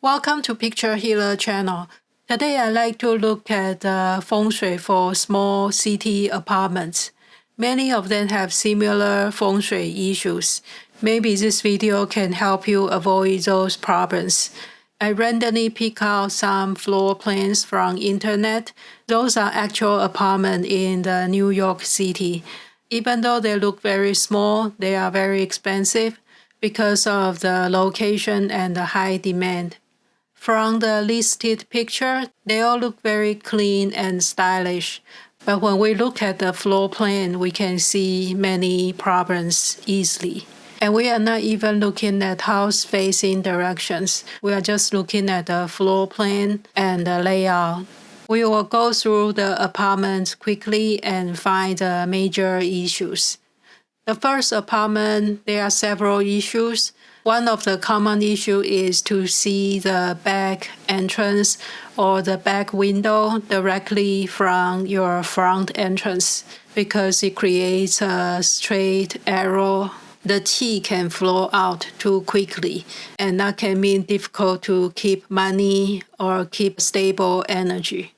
Welcome to Picture Healer channel. Today I'd like to look at Feng Shui for small city apartments. Many of them have similar Feng Shui issues. Maybe this video can help you avoid those problems. I randomly pick out some floor plans from internet. Those are actual apartments in the New York City. Even though they look very small, they are very expensive because of the location and the high demand. From the listed picture, they all look very clean and stylish. But when we look at the floor plan, we can see many problems easily. And we are not even looking at house-facing directions. We are just looking at the floor plan and the layout. We will go through the apartments quickly and find the major issues. The first apartment, there are several issues. One of the common issues is to see the back entrance or the back window directly from your front entrance because it creates a straight arrow. The qi can flow out too quickly, and that can mean difficult to keep money or keep stable energy.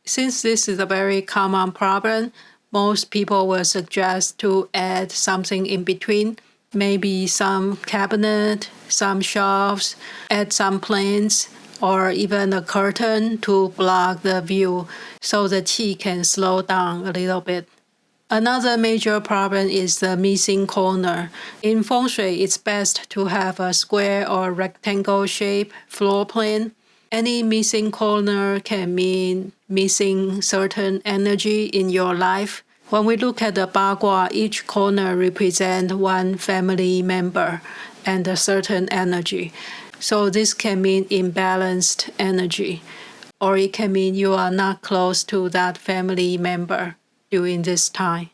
Since this is a very common problem, most people will suggest to add something in between. Maybe some cabinet, some shelves, add some plants, or even a curtain to block the view so the qi can slow down a little bit. Another major problem is the missing corner. In Feng Shui, it's best to have a square or rectangle shape floor plan. Any missing corner can mean missing certain energy in your life. When we look at the Bagua, each corner represents one family member and a certain energy. So this can mean imbalanced energy, or it can mean you are not close to that family member during this time.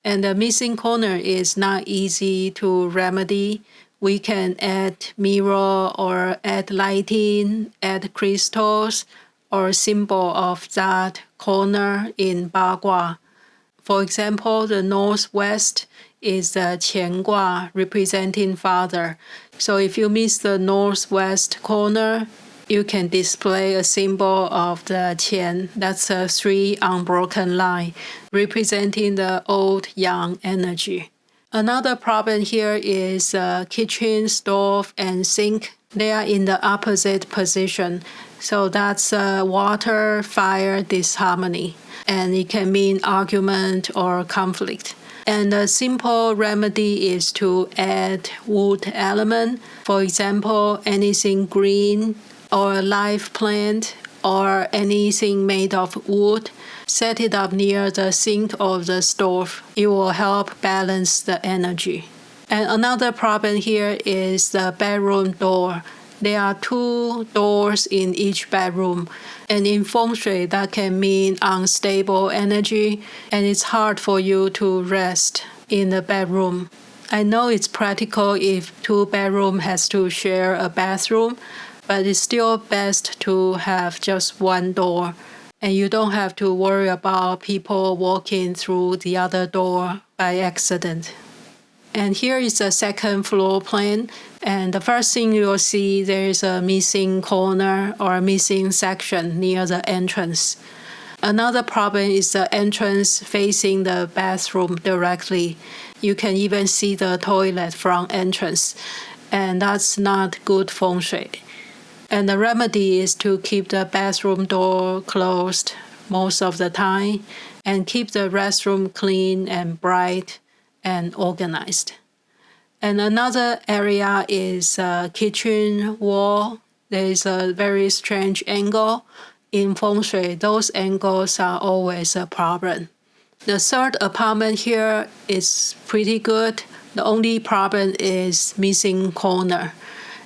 And the missing corner is not easy to remedy. We can add mirror or add lighting, add crystals, or symbol of that corner in Bagua. For example, the northwest is the Qian Gua representing father. So if you miss the northwest corner, you can display a symbol of the Qian. That's a 3 unbroken line representing the old yang energy. Another problem here is kitchen, stove, and sink. They are in the opposite position. So that's water, fire disharmony. And it can mean argument or conflict. And a simple remedy is to add wood element. For example, anything green or a live plant or anything made of wood. Set it up near the sink or the stove. It will help balance the energy. And another problem here is the bedroom door. There are 2 doors in each bedroom. And in Feng Shui, that can mean unstable energy, and it's hard for you to rest in the bedroom. I know it's practical if 2 bedrooms has to share a bathroom, but it's still best to have just 1 door. And you don't have to worry about people walking through the other door by accident. And here is the second floor plan. And the first thing you'll see, there is a missing corner or a missing section near the entrance. Another problem is the entrance facing the bathroom directly. You can even see the toilet from entrance. And that's not good Feng Shui. And the remedy is to keep the bathroom door closed most of the time and keep the restroom clean and bright and organized. And another area is kitchen wall. There is a very strange angle. In Feng Shui, those angles are always a problem. The third apartment here is pretty good. The only problem is missing corner.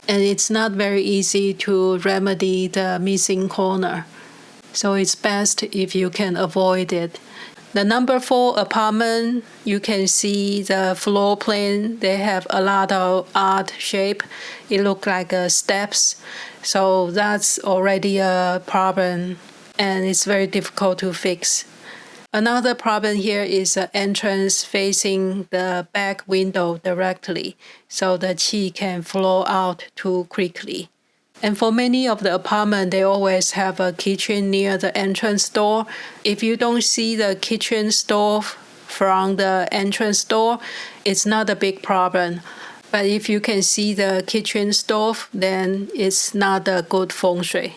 And it's not very easy to remedy the missing corner. So it's best if you can avoid it. The number 4 apartment, you can see the floor plan. They have a lot of odd shape. It looks like steps. So that's already a problem, and it's very difficult to fix. Another problem here is the entrance facing the back window directly, so the qi can flow out too quickly. And for many of the apartments, they always have a kitchen near the entrance door. If you don't see the kitchen stove from the entrance door, it's not a big problem. But if you can see the kitchen stove, then it's not a good feng shui.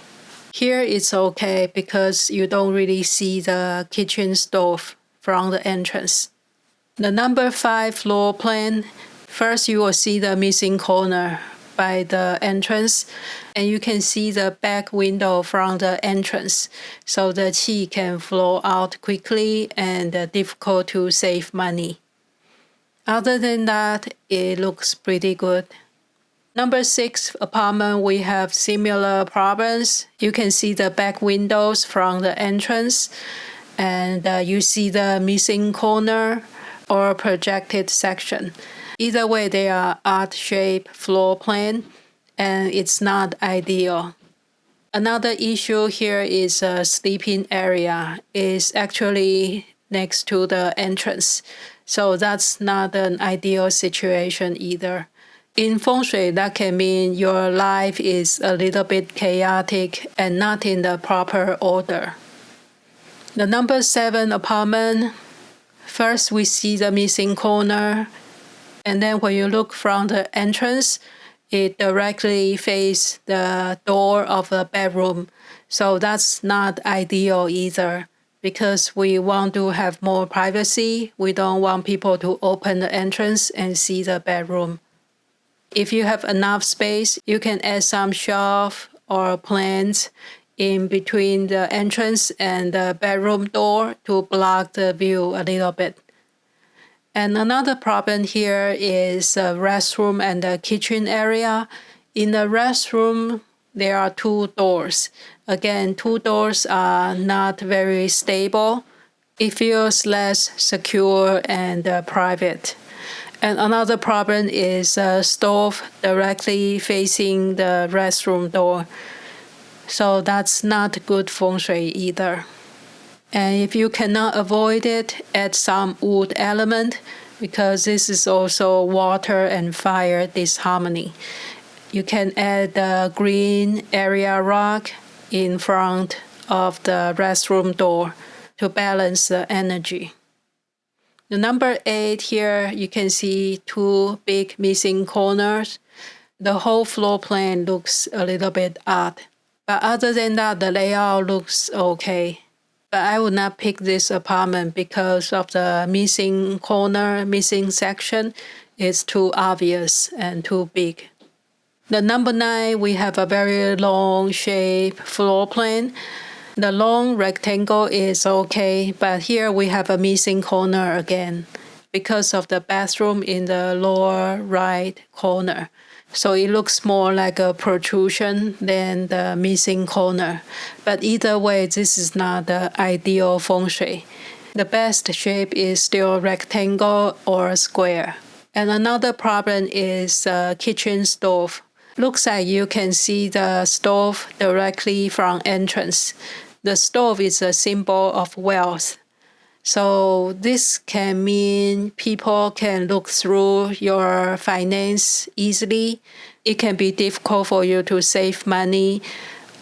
Here it's okay because you don't really see the kitchen stove from the entrance. The number 5 floor plan, first you will see the missing corner by the entrance, and you can see the back window from the entrance, so the qi can flow out quickly and difficult to save money. Other than that, it looks pretty good. Number 6 apartment, we have similar problems. You can see the back windows from the entrance, and you see the missing corner or projected section. Either way, they are odd-shaped floor plan, and it's not ideal. Another issue here is a sleeping area. It's actually next to the entrance, so that's not an ideal situation either. In feng shui, that can mean your life is a little bit chaotic and not in the proper order. The number 7 apartment, first we see the missing corner, and then when you look from the entrance, it directly faces the door of the bedroom. So that's not ideal either, because we want to have more privacy. We don't want people to open the entrance and see the bedroom. If you have enough space, you can add some shelf or plants in between the entrance and the bedroom door to block the view a little bit. And another problem here is the restroom and the kitchen area. In the restroom, there are 2 doors. Again, 2 doors are not very stable. It feels less secure and private. And another problem is a stove directly facing the restroom door. So that's not good feng shui either. And if you cannot avoid it, add some wood element, because this is also water and fire disharmony. You can add the green area rock in front of the restroom door to balance the energy. The number 8 here, you can see 2 big missing corners. The whole floor plan looks a little bit odd. But other than that, the layout looks okay. But I would not pick this apartment because of the missing corner, missing section. It's too obvious and too big. The number 9, we have a very long shape floor plan. The long rectangle is okay, but here we have a missing corner again because of the bathroom in the lower right corner. So it looks more like a protrusion than the missing corner. But either way, this is not the ideal feng shui. The best shape is still rectangle or square. And another problem is the kitchen stove. Looks like you can see the stove directly from entrance. The stove is a symbol of wealth. So this can mean people can look through your finance easily. It can be difficult for you to save money,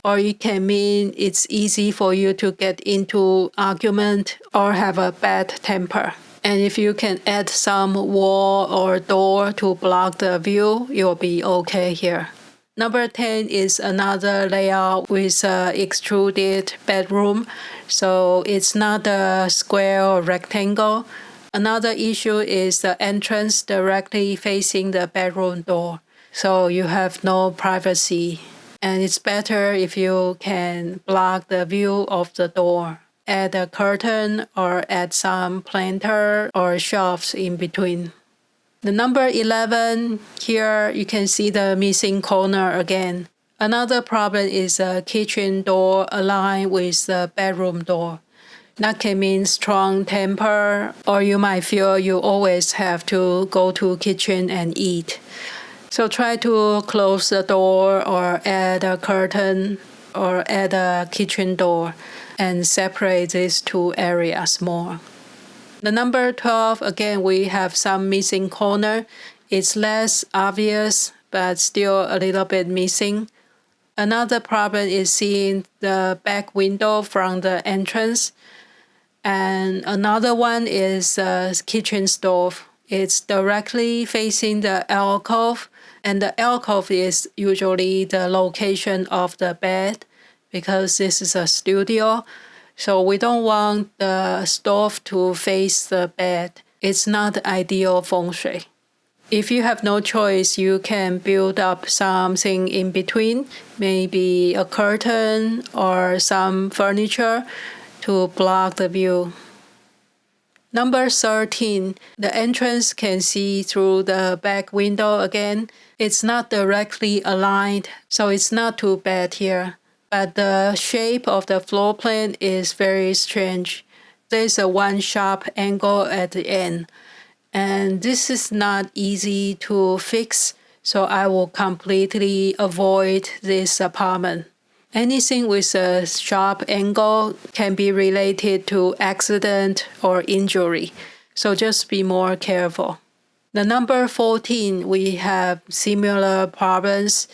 or it can mean it's easy for you to get into argument or have a bad temper. And if you can add some wall or door to block the view, you'll be okay here. Number 10 is another layout with an extruded bedroom, so it's not a square or rectangle. Another issue is the entrance directly facing the bedroom door, so you have no privacy. And it's better if you can block the view of the door. Add a curtain or add some planter or shelves in between. The number 11, here you can see the missing corner again. Another problem is a kitchen door aligned with the bedroom door. That can mean strong temper, or you might feel you always have to go to kitchen and eat. So try to close the door or add a curtain or add a kitchen door and separate these 2 areas more. The number 12, again, we have some missing corner. It's less obvious, but still a little bit missing. Another problem is seeing the back window from the entrance. And another one is the kitchen stove. It's directly facing the alcove, and the alcove is usually the location of the bed because this is a studio. So we don't want the stove to face the bed. It's not ideal feng shui. If you have no choice, you can build up something in between, maybe a curtain or some furniture to block the view. Number 13, the entrance can see through the back window again. It's not directly aligned, so it's not too bad here. But the shape of the floor plan is very strange. There's a one sharp angle at the end. And this is not easy to fix, so I will completely avoid this apartment. Anything with a sharp angle can be related to accident or injury, so just be more careful. The number 14, we have similar problems.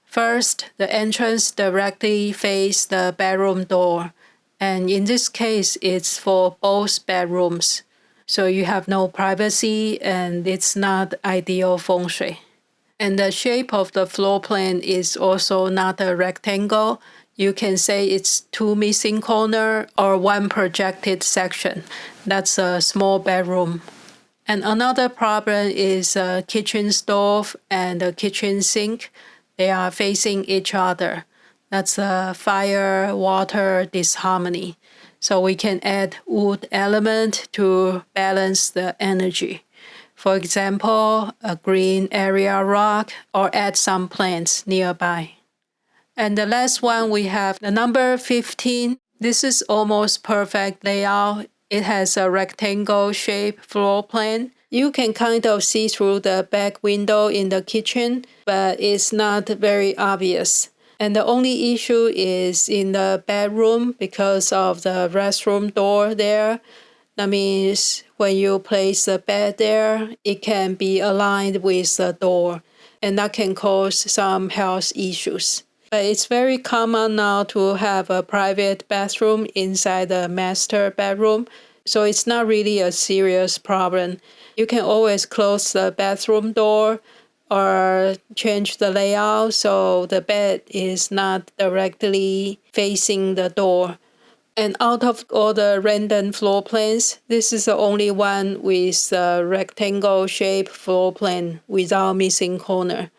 First, the entrance directly faces the bedroom door, and in this case, it's for both bedrooms. So you have no privacy, and it's not ideal feng shui. And the shape of the floor plan is also not a rectangle. You can say it's two missing corners or one projected section. That's a small bedroom. And another problem is a kitchen stove and a kitchen sink. They are facing each other. That's a fire-water disharmony. So we can add wood element to balance the energy. For example, a green area rock or add some plants nearby. And the last one we have the number 15. This is almost perfect layout. It has a rectangle shaped floor plan. You can kind of see through the back window in the kitchen, but it's not very obvious. And the only issue is in the bedroom because of the restroom door there. That means when you place the bed there, it can be aligned with the door, and that can cause some health issues. But it's very common now to have a private bathroom inside the master bedroom, so it's not really a serious problem. You can always close the bathroom door or change the layout so the bed is not directly facing the door. And out of all the random floor plans, this is the only one with a rectangle-shaped floor plan without missing corner.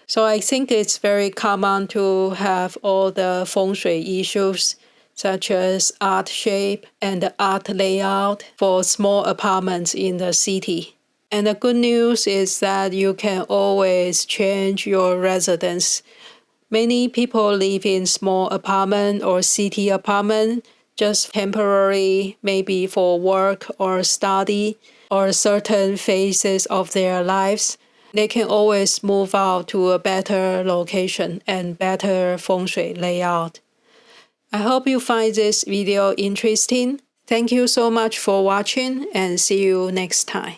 So I think it's very common to have all the feng shui issues, such as odd shape and odd layout for small apartments in the city. And the good news is that you can always change your residence. Many people live in small apartment or city apartment, just temporary, maybe for work or study or certain phases of their lives. They can always move out to a better location and better feng shui layout. I hope you find this video interesting. Thank you so much for watching and see you next time.